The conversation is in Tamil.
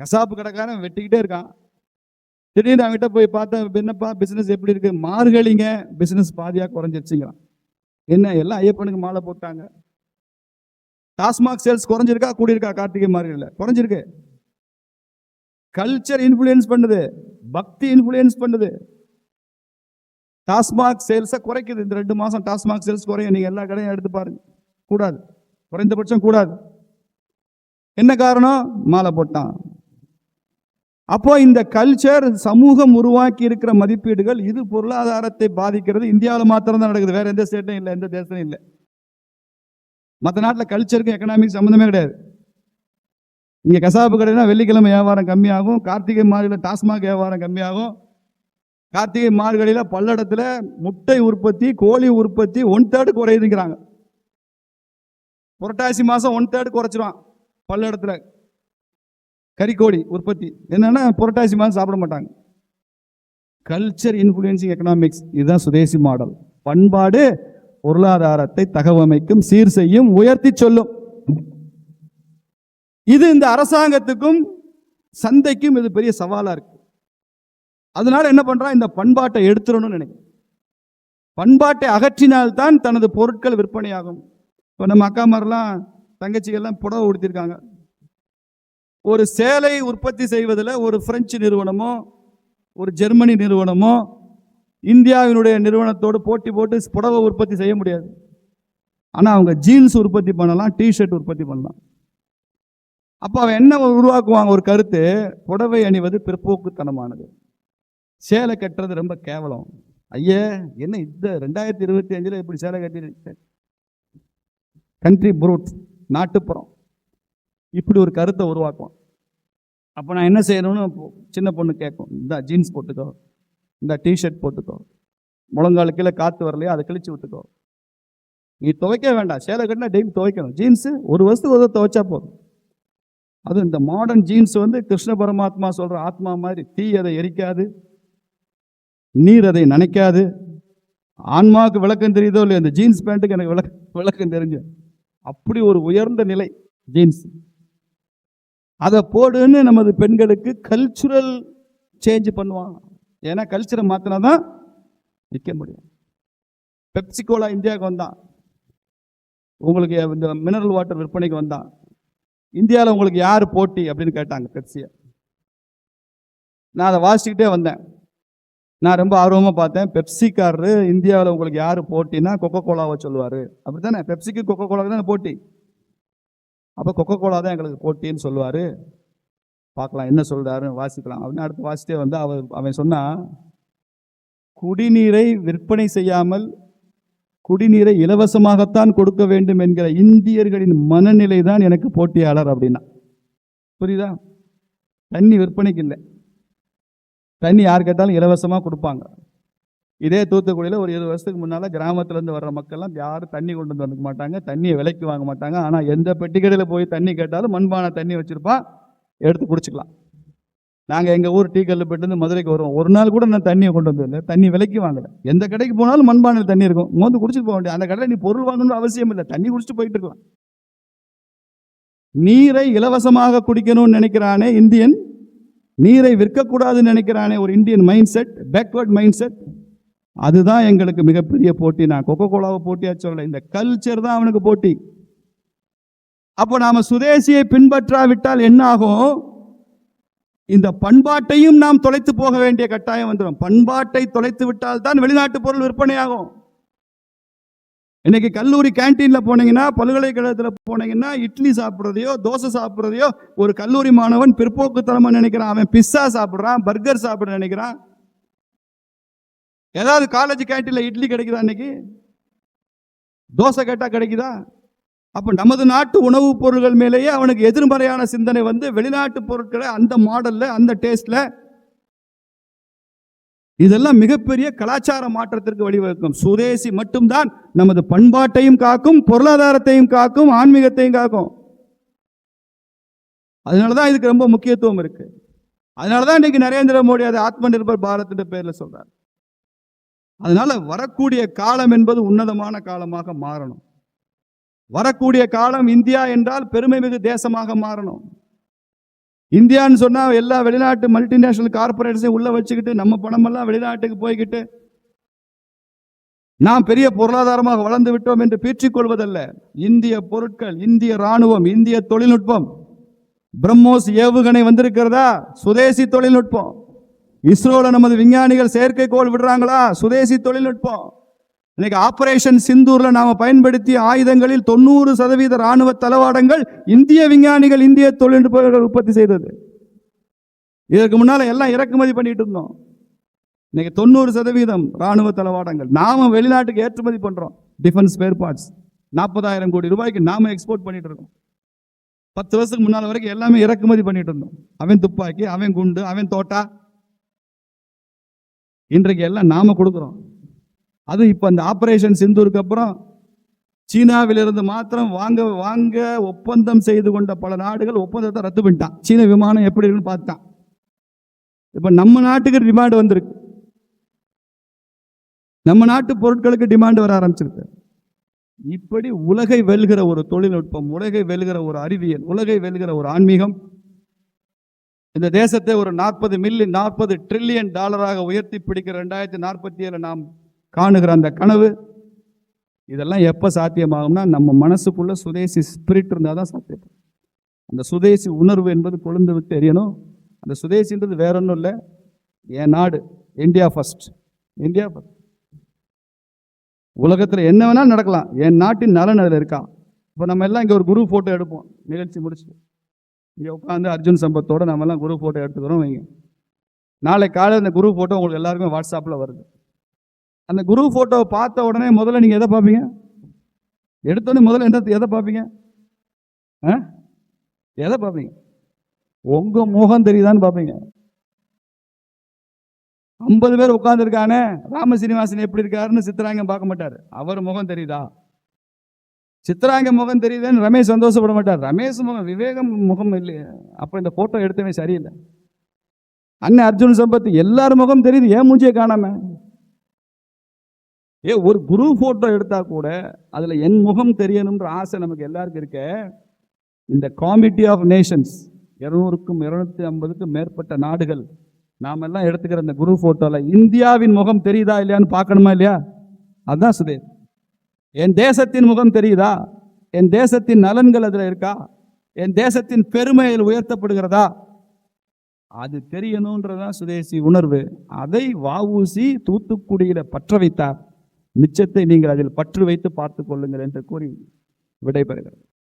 கசாப்பு கடைக்காரன் வெட்டிக்கிட்டே இருக்கான். திடீர்னு அவங்ககிட்ட போய் பார்த்தா, என்னப்பா பிசினஸ் எப்படி இருக்கு? மார்கழிங்க பிசினஸ் பாதியா குறைஞ்சிருச்சுங்கிறான். என்ன எல்லாம் ஐயப்பனுக்கு மாலை போட்டாங்க. டாஸ்மாக் சேல்ஸ் குறைஞ்சிருக்கா கூடியிருக்கா? கார்த்திகை மார்கழியில் குறைஞ்சிருக்கு. கல்ச்சர் இன்ஃப்ளூயன்ஸ் பண்ணுது, பக்தி இன்ஃப்ளூயன்ஸ் பண்ணுது. டாஸ்மாக் சேல்ஸை குறைக்குது. இந்த 2 மாசம் டாஸ்மாக் சேல்ஸ் குறையும். நீங்க எல்லா கடையும் எடுத்து பாருங்க. கூடாது, குறைந்தபட்சம் கூடாது. என்ன காரணம்? மாலை போட்டான். அப்போ இந்த கல்ச்சர் சமூகம் உருவாக்கி இருக்கிற மதிப்பீடுகள் இது பொருளாதாரத்தை பாதிக்கிறது. இந்தியாவில் மாத்திரம் தான் நடக்குது, வேற எந்த ஸ்டேட்டும் இல்லை, எந்த தேசமும் இல்லை. மற்ற நாட்டில் கல்ச்சருக்கு எக்கனாமிக் சம்மந்தமே கிடையாது. இங்கே கசாப்பு கடைனா வெள்ளிக்கிழமை வியாபாரம் கம்மியாகும், கார்த்திகை மார்கழியில் டாஸ்மாக் வியாபாரம் கம்மியாகும். கார்த்திகை மார்கழியில் பல்லடத்தில் முட்டை உற்பத்தி, கோழி உற்பத்தி 1/3 குறையுதுங்கிறாங்க. புரட்டாசி மாதம் 1/3 குறைச்சிருவான் பல்லடத்தில் கறிக்கோழி உற்பத்தி. என்னன்னா புரட்டாசி மாதம் சாப்பிட மாட்டாங்க. கல்ச்சர் இன்ஃப்ளூயன்சிங் எக்கனாமிக்ஸ், இதுதான் சுதேசி மாடல். பண்பாடு பொருளாதாரத்தை தகவமைக்கும், சீர் செய்யும், உயர்த்தி சொல்லும். இது இந்த அரசாங்கத்துக்கும் சந்தைக்கும் இது பெரிய சவாலா இருக்கு. அதனால என்ன பண்றான்? இந்த பண்பாட்டை எடுத்துடணும்னு நினைக்கிறேன். பண்பாட்டை அகற்றினால்தான் தனது பொருட்கள் விற்பனையாகும். இப்போ நம்ம அக்கா மாதிரிலாம் தங்கச்சிகள்லாம் புடவை உடுத்திருக்காங்க. ஒரு சேலை உற்பத்தி செய்வதில் ஒரு பிரெஞ்சு நிறுவனமோ ஒரு ஜெர்மனி நிறுவனமோ இந்தியாவினுடைய நிறுவனத்தோடு போட்டி போட்டு புடவை உற்பத்தி செய்ய முடியாது. ஆனால் அவங்க ஜீன்ஸ் உற்பத்தி பண்ணலாம், டிஷர்ட் உற்பத்தி பண்ணலாம். அப்போ அவன் என்ன உருவாக்குவாங்க? ஒரு கருத்து, புடவை அணிவது பிற்போக்குத்தனமானது, சேலை கட்டுறது ரொம்ப கேவலம். ஐயே என்ன இந்த 2025 இப்படி சேலை கட்டி கண்ட்ரி ப்ரூட், நாட்டுப்புறம், இப்படி ஒரு கருத்தை உருவாக்குவோம். அப்போ நான் என்ன செய்யணும்னு சின்ன பொண்ணு கேட்கும், இந்த ஜீன்ஸ் போட்டுக்கோ, இந்த டிஷர்ட் போட்டுக்கோ, முழங்கால கீழே காற்று வரலையோ அதை கிழிச்சு விட்டுக்கோ, நீ துவைக்க வேண்டாம், சேலை கட்டினா டெய்லி துவைக்கணும், ஜீன்ஸு ஒரு வருஷத்துக்கு ஒரு துவைச்சா போதும். அதுவும் இந்த மாடர்ன் ஜீன்ஸ் வந்து கிருஷ்ண பரமாத்மா சொல்கிற ஆத்மா மாதிரி, தீ அதை எரிக்காது, நீர் அதை நனைக்காது. ஆன்மாவுக்கு விளக்கம் தெரியுதோ இல்லையா, இந்த ஜீன்ஸ் பேண்ட்டுக்கு எனக்கு விளக்கம் தெரிஞ்சு, அப்படி ஒரு உயர்ந்த நிலை ஜீன்ஸ். அதை போடுன்னு நமது பெண்களுக்கு கல்ச்சுரல் சேஞ்ச் பண்ணுவாங்க. ஏன்னா கல்ச்சரை மாற்றினா தான் நிற்க முடியும். பெப்சிகோலா இந்தியாவுக்கு வந்தான், உங்களுக்கு இந்த மினரல் வாட்டர் விற்பனைக்கு வந்தான். இந்தியாவில் உங்களுக்கு யார் போட்டி அப்படின்னு கேட்டாங்க பெப்சியை. நான் அதை வாசிச்சுக்கிட்டே வந்தேன். நான் ரொம்ப ஆர்வமாக பார்த்தேன். பெப்சிக்காரரு இந்தியாவில் உங்களுக்கு யார் போட்டினா கொக்கோ கோலாவை சொல்லுவார். அப்படி தானே? பெப்சிக்கு கொக்கோ கோலாவுக்கு தானே போட்டி. அப்போ கொக்கோ கோலா தான் எங்களுக்கு போட்டின்னு சொல்லுவார். பார்க்கலாம் என்ன சொல்கிறாருன்னு வாசிக்கலாம் அப்படின்னு அடுத்து வாசிட்டே வந்து அவன் சொன்னான், குடிநீரை விற்பனை செய்யாமல் குடிநீரை இலவசமாகத்தான் கொடுக்க வேண்டும் என்கிற இந்தியர்களின் மனநிலை தான் எனக்கு போட்டியாளர் அப்படின்னா. புரியுதா? தண்ணி விற்பனைக்கு இல்லை, தண்ணி யார் கேட்டாலும் இலவசமாக கொடுப்பாங்க. இதே தூத்துக்குடியில் ஒரு 20 வருஷத்துக்கு முன்னால் கிராமத்துலேருந்து வர்ற மக்கள்லாம் யாரும் தண்ணி கொண்டு வந்து வந்துக்க மாட்டாங்க, தண்ணியை விலைக்கு வாங்க மாட்டாங்க. ஆனால் எந்த பெட்டிக்கடையில் போய் தண்ணி கேட்டாலும் மண்பானை தண்ணி வச்சுருப்பான், எடுத்து குடிச்சிக்கலாம். நாங்கள் எங்கள் ஊர் டீ கல்ಲು போயிட்டு மதுரைக்கு வருவோம், ஒரு நாள் கூட நான் தண்ணியை கொண்டு வந்து தண்ணி விலைக்கு வாங்கலை. எந்த கடைக்கு போனாலும் மண்பானையில் தண்ணி இருக்கும், மோந்து குடிச்சிட்டு போக வேண்டிய. அந்த கடையில் நீ பொருள் வாங்கணும்னு அவசியம் இல்லை, தண்ணி குடிச்சிட்டு போயிட்டு இருக்கலாம். நீரை இலவசமாக குடிக்கணும்னு நினைக்கிறானே இந்தியன், நீரை விற்கக்கூடாதுன்னு நினைக்கிறானே ஒரு Indian mind set, backward mind set, அதுதான் எங்களுக்கு மிகப்பெரிய போட்டி. நான் கொக்கோ கோலாவை போட்டியா சொல்ல, இந்த கல்ச்சர் தான் அவனுக்கு போட்டி. அப்போ நாம சுதேசியை பின்பற்றாவிட்டால் என்ன ஆகும்? இந்த பண்பாட்டையும் நாம் தொலைத்து போக வேண்டிய கட்டாயம் வந்துடும். பண்பாட்டை தொலைத்து விட்டால் தான் வெளிநாட்டு பொருள் விற்பனையாகும். இன்னைக்கு கல்லூரி கேன்டீன்ல போனீங்கன்னா, பல்கலைக்கழகத்தில் போனீங்கன்னா, இட்லி சாப்பிட்றதையோ தோசை சாப்பிட்றதையோ ஒரு கல்லூரி மாணவன் பிற்போக்குத்தனமா நினைக்கிறான். அவன் பிஸ்ஸா சாப்பிட்றான், பர்கர் சாப்பிட நினைக்கிறான். ஏதாவது காலேஜ் கேன்டீன்ல இட்லி கிடைக்குதா? இன்னைக்கு தோசை கேட்டா கிடைக்குதா? அப்ப நமது நாட்டு உணவுப் பொருட்கள் மேலேயே அவனுக்கு எதிர்மறையான சிந்தனை வந்து வெளிநாட்டு பொருட்களை அந்த மாடல்ல, அந்த டேஸ்ட்ல, இதெல்லாம் மிகப்பெரிய கலாச்சார மாற்றத்திற்கு வழிவகுக்கும். சுதேசி மட்டும்தான் நமது பண்பாட்டையும் காக்கும், பொருளாதாரத்தையும் காக்கும், ஆன்மீகத்தையும் காக்கும். அதனாலதான் இதுக்கு ரொம்ப முக்கியத்துவம் இருக்கு. அதனாலதான் இன்னைக்கு நரேந்திர மோடி அதை ஆத்ம நிர்பர் பாரத் என்ற பெயர்ல சொல்றார். அதனால வரக்கூடிய காலம் என்பது உன்னதமான காலமாக மாறணும். வரக்கூடிய காலம் இந்தியா என்றால் பெருமை மிகு தேசமாக மாறணும். இந்தியான்னு சொன்னா எல்லா வெளிநாட்டு மல்டிநேஷனல் கார்பரேட்ஸையும் உள்ள வச்சுக்கிட்டு நம்ம பணமெல்லாம் வெளிநாட்டுக்கு போய்கிட்டு நாம் பெரிய பொருளாதாரமாக வளர்ந்து விட்டோம் என்று பீற்றிக் கொள்வதல்ல. இந்திய பொருட்கள், இந்திய ராணுவம், இந்திய தொழில்நுட்பம். பிரம்மோஸ் ஏவுகணை வந்திருக்கிறதா? சுதேசி தொழில்நுட்பம். இஸ்ரோல நமது விஞ்ஞானிகள் செயற்கைக்கோள் விடுறாங்களா? சுதேசி தொழில்நுட்பம். இன்னைக்கு ஆபரேஷன் சிந்தூர்ல நாம பயன்படுத்திய ஆயுதங்களில் 90% ராணுவ தளவாடங்கள் இந்திய விஞ்ஞானிகள், இந்திய தொழில்நுட்பங்கள் உற்பத்தி செய்தது. இதற்கு முன்னால எல்லாம் இறக்குமதி பண்ணிட்டு இருந்தோம். இன்னைக்கு 90% ராணுவ தளவாடங்கள் நாம வெளிநாட்டுக்கு ஏற்றுமதி பண்றோம். டிஃபென்ஸ் ஸ்பேர் பார்ட்ஸ் 40,000 கோடி ரூபாய்க்கு நாம எக்ஸ்போர்ட் பண்ணிட்டு இருக்கோம். 10 வருஷத்துக்கு முன்னால வரைக்கும் எல்லாமே இறக்குமதி பண்ணிட்டு இருந்தோம். அவன் துப்பாக்கி, அவன் குண்டு, அவன் தோட்டா. இன்றைக்கு எல்லாம் நாம கொடுக்குறோம். அது இப்ப அந்த ஆபரேஷன் சிந்தூருக்கு அப்புறம் சீனாவிலிருந்து மாத்திரம் வாங்க ஒப்பந்தம் செய்து கொண்ட பல நாடுகள் ஒப்பந்தத்தை ரத்து பண்ணிட்டான். சீன விமானம் எப்படி இருக்குன்னு பார்த்தான். இப்ப நம்ம நாட்டுக்கு டிமாண்ட் வந்திருக்கு. நம்ம நாட்டு பொருட்களுக்கு டிமாண்ட் வர ஆரம்பிச்சிருக்கு. இப்படி உலகை வெல்கிற ஒரு தொழில்நுட்பம், உலகை வெல்கிற ஒரு அறிவியல், உலகை வெல்கிற ஒரு ஆன்மீகம் இந்த தேசத்தை ஒரு 40 ட்ரில்லியன் டாலராக உயர்த்தி பிடிக்கிற 2047 நாம் காணுகிற அந்த கனவு, இதெல்லாம் எப்போ சாத்தியமாகும்னா நம்ம மனசுக்குள்ள சுதேசி ஸ்பிரிட் இருந்தால் தான் சாத்தியம். அந்த சுதேசி உணர்வு என்பது கொழுந்து விட்டு தெரியணும். அந்த சுதேசின்றது வேற ஒன்றும் இல்லை, என் நாடு இந்தியா ஃபர்ஸ்ட். India first. உலகத்தில் என்ன வேணாலும் நடக்கலாம், என் நாட்டின் நலன் அதில் இருக்கா. இப்போ நம்ம எல்லாம் இங்கே ஒரு குரூப் ஃபோட்டோ எடுப்போம், நிகழ்ச்சி முடிச்சுட்டு இங்கே உட்காந்து அர்ஜுன் சம்பத்தோடு நம்ம எல்லாம் குரூப் ஃபோட்டோ எடுத்துக்கிறோம் வைங்க. நாளை காலையில் அந்த குரூப் ஃபோட்டோ உங்களுக்கு எல்லாருக்குமே வாட்ஸ்அப்பில் வருது. அந்த குரூப் ஃபோட்டோவை பார்த்த உடனே முதல்ல நீங்கள் எதை பார்ப்பீங்க? எடுத்தோடனே முதல்ல எதை பார்ப்பீங்க? எதை பார்ப்பீங்க? உங்கள் முகம் தெரியுதான்னு பார்ப்பீங்க. 50 பேர் உட்கார்ந்துருக்கானே, ராம சீனிவாசன் எப்படி இருக்காருன்னு சித்ராங்கம் பார்க்க மாட்டார். அவர் முகம் தெரியுதா? சித்ராங்க முகம் தெரியுதுன்னு ரமேஷ் சந்தோஷப்பட மாட்டார். ரமேஷ் முகம், விவேகம் முகம் இல்லையே, அப்போ இந்த ஃபோட்டோ எடுத்தவன் சரியில்லை. அண்ணன் அர்ஜுன் சம்பத் எல்லாரும் முகம் தெரியுது, ஏன் மூஞ்சியை காணாம? ஒரு குரூப் ஃபோட்டோ எடுத்தா கூட அதில் என் முகம் தெரியணுன்ற ஆசை நமக்கு எல்லாருக்கும் இருக்க. இந்த கமிட்டி ஆஃப் நேஷன்ஸ் 200க்கும் 250க்கும் மேற்பட்ட நாடுகள் நாம எல்லாம் எடுத்துக்கிற இந்த குரூப் ஃபோட்டோவில் இந்தியாவின் முகம் தெரியுதா இல்லையான்னு பார்க்கணுமா இல்லையா? அதுதான் சுதேஷ். என் தேசத்தின் முகம் தெரியுதா? என் தேசத்தின் நலன்கள் அதில் இருக்கா? என் தேசத்தின் பெருமையில் உயர்த்தப்படுகிறதா? அது தெரியணுன்றதான் சுதேசி உணர்வு. அதை வஉசி தூத்துக்குடியில பற்ற வைத்தார். மிச்சத்தை நீங்கள் அதில் பற்று வைத்து பார்த்துக் கொள்ளுங்கள் என்று கூறி விடைபெறுகிறது.